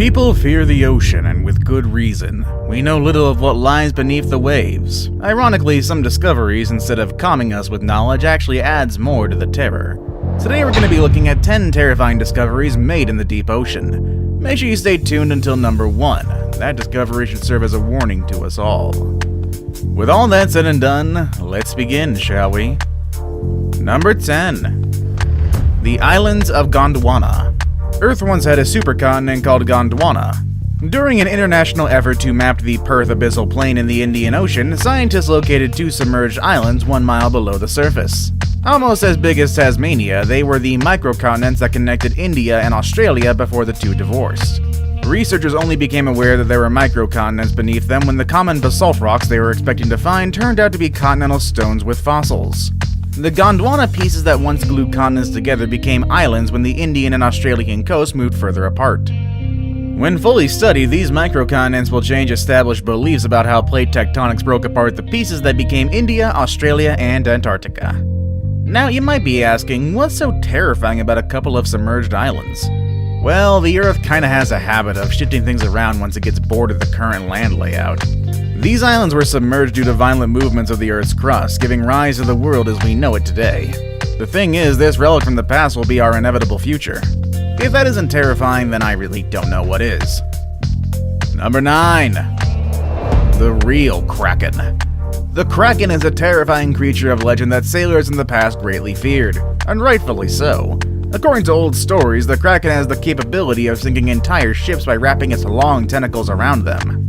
People fear the ocean, and with good reason. We know little of what lies beneath the waves. Ironically, some discoveries, instead of calming us with knowledge, actually adds more to the terror. Today we're going to be looking at 10 terrifying discoveries made in the deep ocean. Make sure you stay tuned until number 1. That discovery should serve as a warning to us all. With all that said and done, let's begin, shall we? Number 10. The Islands of Gondwana. Earth once had a supercontinent called Gondwana. During an international effort to map the Perth Abyssal Plain in the Indian Ocean, scientists located 2 submerged islands 1 mile below the surface. Almost as big as Tasmania, they were the microcontinents that connected India and Australia before the 2 divorced. Researchers only became aware that there were microcontinents beneath them when the common basalt rocks they were expecting to find turned out to be continental stones with fossils. The Gondwana pieces that once glued continents together became islands when the Indian and Australian coasts moved further apart. When fully studied, these microcontinents will change established beliefs about how plate tectonics broke apart the pieces that became India, Australia, and Antarctica. Now, you might be asking, what's so terrifying about a couple of submerged islands? Well, the Earth kinda has a habit of shifting things around once it gets bored of the current land layout. These islands were submerged due to violent movements of the Earth's crust, giving rise to the world as we know it today. The thing is, this relic from the past will be our inevitable future. If that isn't terrifying, then I really don't know what is. Number 9. The real Kraken. The Kraken is a terrifying creature of legend that sailors in the past greatly feared, and rightfully so. According to old stories, the Kraken has the capability of sinking entire ships by wrapping its long tentacles around them.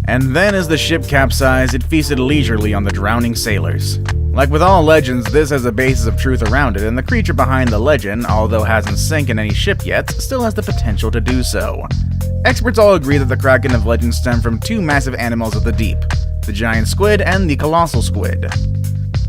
And then as the ship capsized, it feasted leisurely on the drowning sailors. Like with all legends, this has a basis of truth around it, and the creature behind the legend, although hasn't sunk in any ship yet, still has the potential to do so. Experts all agree that the Kraken of legend stem from 2 massive animals of the deep, the giant squid and the colossal squid.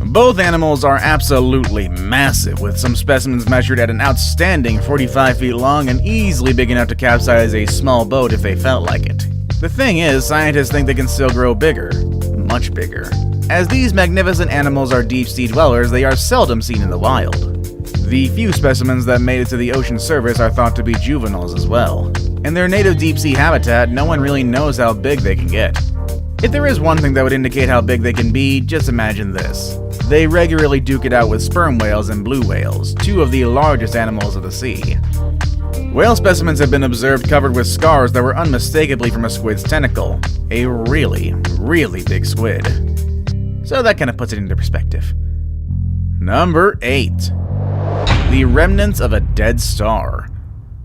Both animals are absolutely massive, with some specimens measured at an outstanding 45 feet long and easily big enough to capsize a small boat if they felt like it. The thing is, scientists think they can still grow bigger. Much bigger. As these magnificent animals are deep-sea dwellers, they are seldom seen in the wild. The few specimens that made it to the ocean surface are thought to be juveniles as well. In their native deep-sea habitat, no one really knows how big they can get. If there is one thing that would indicate how big they can be, just imagine this. They regularly duke it out with sperm whales and blue whales, 2 of the largest animals of the sea. Whale specimens have been observed covered with scars that were unmistakably from a squid's tentacle. A really, really big squid. So that kind of puts it into perspective. Number 8. The remnants of a dead star.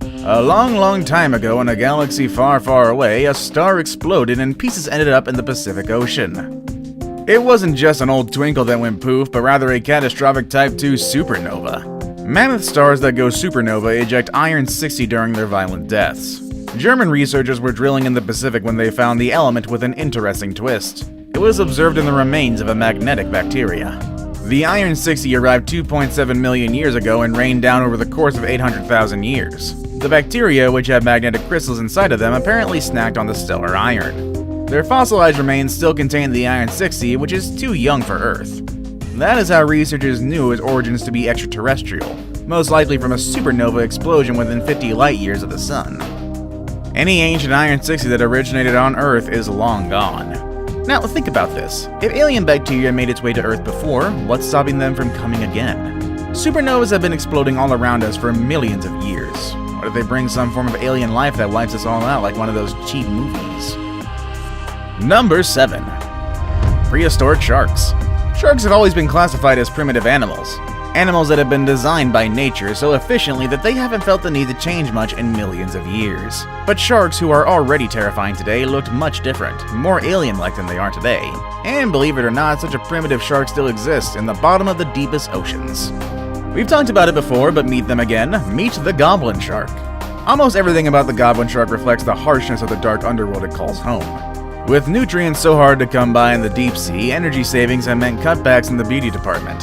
A long time ago in a galaxy far, far away, a star exploded and pieces ended up in the Pacific Ocean. It wasn't just an old twinkle that went poof, but rather a catastrophic Type 2 supernova. Mammoth stars that go supernova eject iron-60 during their violent deaths. German researchers were drilling in the Pacific when they found the element with an interesting twist. It was observed in the remains of a magnetic bacteria. The iron-60 arrived 2.7 million years ago and rained down over the course of 800,000 years. The bacteria, which had magnetic crystals inside of them, apparently snacked on the stellar iron. Their fossilized remains still contain the iron-60, which is too young for Earth. That is how researchers knew its origins to be extraterrestrial, most likely from a supernova explosion within 50 light-years of the Sun. Any ancient iron-60 that originated on Earth is long gone. Now think about this. If alien bacteria made its way to Earth before, what's stopping them from coming again? Supernovas have been exploding all around us for millions of years. What if they bring some form of alien life that wipes us all out like one of those cheap movies? Number 7. Prehistoric sharks. Sharks have always been classified as primitive animals. Animals that have been designed by nature so efficiently that they haven't felt the need to change much in millions of years. But sharks, who are already terrifying today, looked much different, more alien-like than they are today. And believe it or not, such a primitive shark still exists in the bottom of the deepest oceans. We've talked about it before, but meet them again. Meet the goblin shark. Almost everything about the goblin shark reflects the harshness of the dark underworld it calls home. With nutrients so hard to come by in the deep sea, energy savings have meant cutbacks in the beauty department.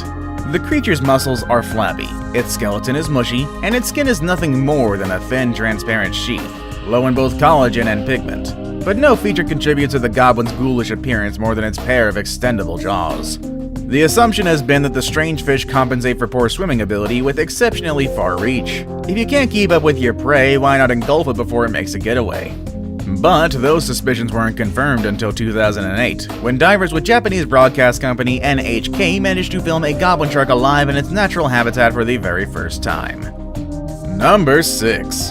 The creature's muscles are flabby, its skeleton is mushy, and its skin is nothing more than a thin, transparent sheath, low in both collagen and pigment. But no feature contributes to the goblin's ghoulish appearance more than its pair of extendable jaws. The assumption has been that the strange fish compensate for poor swimming ability with exceptionally far reach. If you can't keep up with your prey, why not engulf it before it makes a getaway? But those suspicions weren't confirmed until 2008, when divers with Japanese broadcast company NHK managed to film a goblin shark alive in its natural habitat for the very first time. Number 6.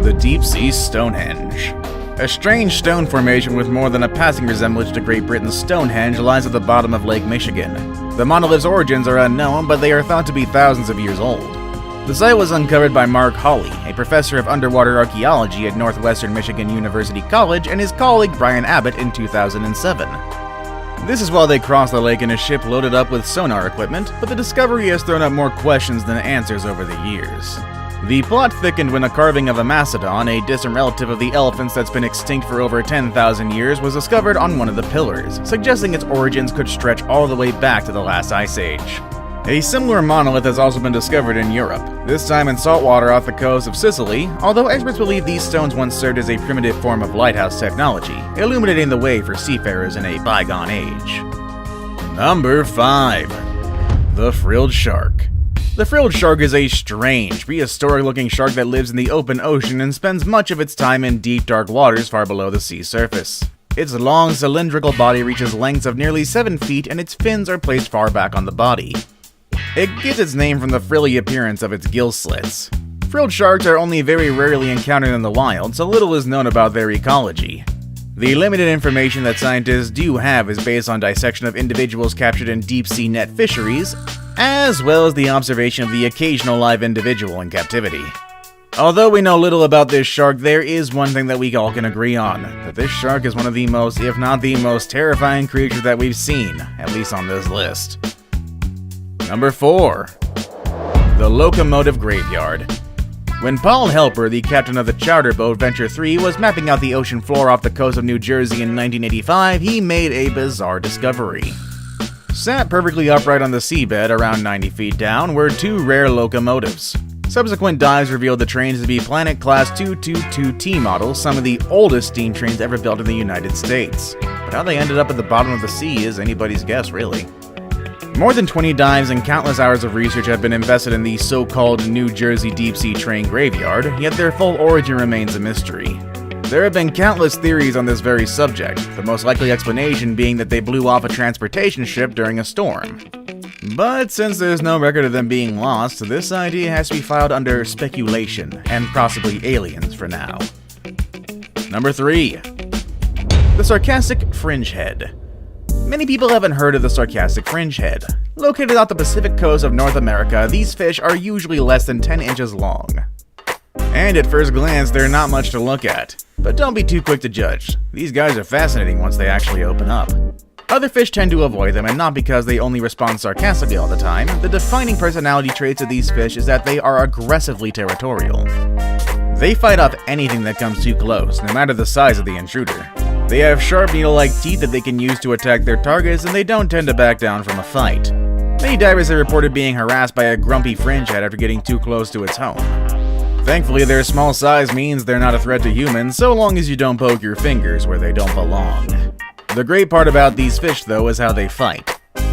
The Deep Sea Stonehenge. A strange stone formation with more than a passing resemblance to Great Britain's Stonehenge lies at the bottom of Lake Michigan. The monolith's origins are unknown, but they are thought to be thousands of years old. The site was uncovered by Mark Hawley, a professor of underwater archaeology at Northwestern Michigan University College, and his colleague Brian Abbott in 2007. This is while they crossed the lake in a ship loaded up with sonar equipment, but the discovery has thrown up more questions than answers over the years. The plot thickened when a carving of a mastodon, a distant relative of the elephants that's been extinct for over 10,000 years, was discovered on one of the pillars, suggesting its origins could stretch all the way back to the last ice age. A similar monolith has also been discovered in Europe, this time in saltwater off the coast of Sicily, although experts believe these stones once served as a primitive form of lighthouse technology, illuminating the way for seafarers in a bygone age. Number 5. The Frilled Shark. The frilled shark is a strange, prehistoric-looking shark that lives in the open ocean and spends much of its time in deep, dark waters far below the sea surface. Its long, cylindrical body reaches lengths of nearly 7 feet, and its fins are placed far back on the body. It gets its name from the frilly appearance of its gill slits. Frilled sharks are only very rarely encountered in the wild, so little is known about their ecology. The limited information that scientists do have is based on dissection of individuals captured in deep-sea net fisheries, as well as the observation of the occasional live individual in captivity. Although we know little about this shark, there is one thing that we all can agree on, that this shark is one of the most, if not the most terrifying creatures that we've seen, at least on this list. Number 4. The Locomotive Graveyard. When Paul Helper, the captain of the charter boat Venture 3, was mapping out the ocean floor off the coast of New Jersey in 1985, he made a bizarre discovery. Sat perfectly upright on the seabed, around 90 feet down, were 2 rare locomotives. Subsequent dives revealed the trains to be Planet Class 222T models, some of the oldest steam trains ever built in the United States. But how they ended up at the bottom of the sea is anybody's guess, really. More than 20 dives and countless hours of research have been invested in the so-called New Jersey deep-sea train graveyard, yet their full origin remains a mystery. There have been countless theories on this very subject, the most likely explanation being that they blew off a transportation ship during a storm. But since there's no record of them being lost, this idea has to be filed under speculation, and possibly aliens for now. Number 3. The Sarcastic Fringe Head. Many people haven't heard of the sarcastic fringe head. Located off the Pacific coast of North America, these fish are usually less than 10 inches long. And at first glance, they're not much to look at. But don't be too quick to judge. These guys are fascinating once they actually open up. Other fish tend to avoid them, and not because they only respond sarcastically all the time. The defining personality traits of these fish is that they are aggressively territorial. They fight off anything that comes too close, no matter the size of the intruder. They have sharp needle-like teeth that they can use to attack their targets, and they don't tend to back down from a fight. Many divers have reported being harassed by a grumpy fringehead after getting too close to its home. Thankfully, their small size means they're not a threat to humans, so long as you don't poke your fingers where they don't belong. The great part about these fish, though, is how they fight.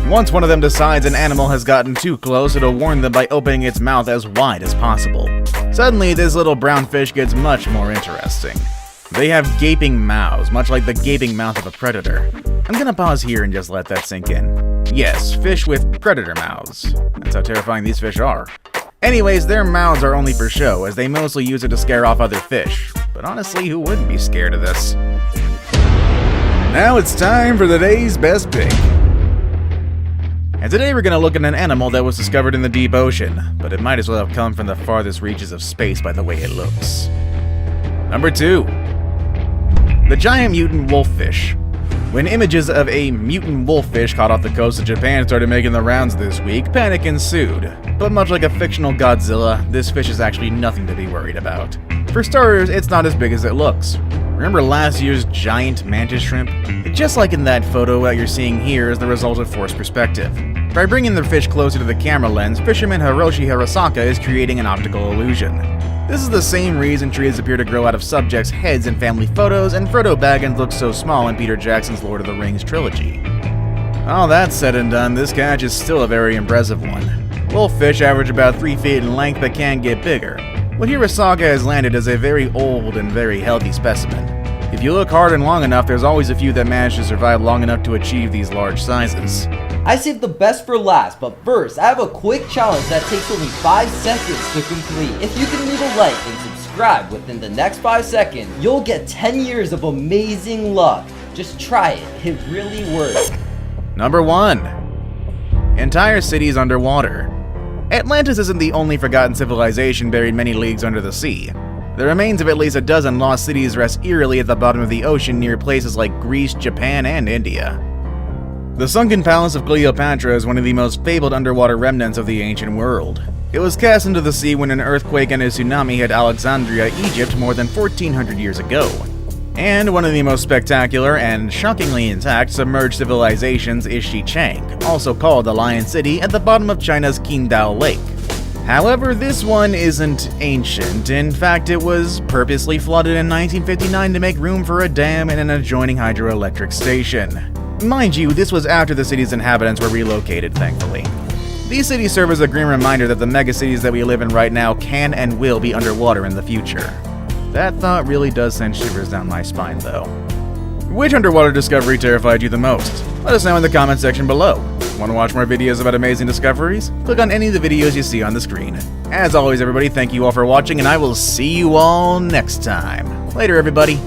Once one of them decides an animal has gotten too close, it'll warn them by opening its mouth as wide as possible. Suddenly, this little brown fish gets much more interesting. They have gaping mouths, much like the gaping mouth of a predator. I'm gonna pause here and just let that sink in. Yes, fish with predator mouths. That's how terrifying these fish are. Anyways, their mouths are only for show, as they mostly use it to scare off other fish. But honestly, who wouldn't be scared of this? Now it's time for the day's best pick. And today we're gonna look at an animal that was discovered in the deep ocean, but it might as well have come from the farthest reaches of space by the way it looks. Number 2. The giant mutant wolffish. When images of a mutant wolffish caught off the coast of Japan started making the rounds this week, panic ensued. But much like a fictional Godzilla, this fish is actually nothing to be worried about. For starters, it's not as big as it looks. Remember last year's giant mantis shrimp? Just like in that photo, what you're seeing here is the result of forced perspective. By bringing the fish closer to the camera lens, fisherman Hiroshi Hirosaka is creating an optical illusion. This is the same reason trees appear to grow out of subjects' heads in family photos, and Frodo Baggins looks so small in Peter Jackson's Lord of the Rings trilogy. All that said and done, this catch is still a very impressive one. Both fish average about 3 feet in length but can get bigger. What Hirosaka has landed is a very old and very healthy specimen. If you look hard and long enough, there's always a few that manage to survive long enough to achieve these large sizes. I saved the best for last, but first, I have a quick challenge that takes only 5 seconds to complete. If you can leave a like and subscribe within the next 5 seconds, you'll get 10 years of amazing luck. Just try it, it really works. Number 1. Entire cities underwater. Atlantis isn't the only forgotten civilization buried many leagues under the sea. The remains of at least a dozen lost cities rest eerily at the bottom of the ocean near places like Greece, Japan, and India. The sunken palace of Cleopatra is one of the most fabled underwater remnants of the ancient world. It was cast into the sea when an earthquake and a tsunami hit Alexandria, Egypt more than 1400 years ago. And one of the most spectacular and shockingly intact submerged civilizations is Xichang, also called the Lion City, at the bottom of China's Qingdao Lake. However, this one isn't ancient. In fact, it was purposely flooded in 1959 to make room for a dam and an adjoining hydroelectric station. Mind you, this was after the city's inhabitants were relocated, thankfully. These cities serve as a grim reminder that the megacities that we live in right now can and will be underwater in the future. That thought really does send shivers down my spine, though. Which underwater discovery terrified you the most? Let us know in the comment section below. Want to watch more videos about amazing discoveries? Click on any of the videos you see on the screen. As always, everybody, thank you all for watching, and I will see you all next time. Later, everybody.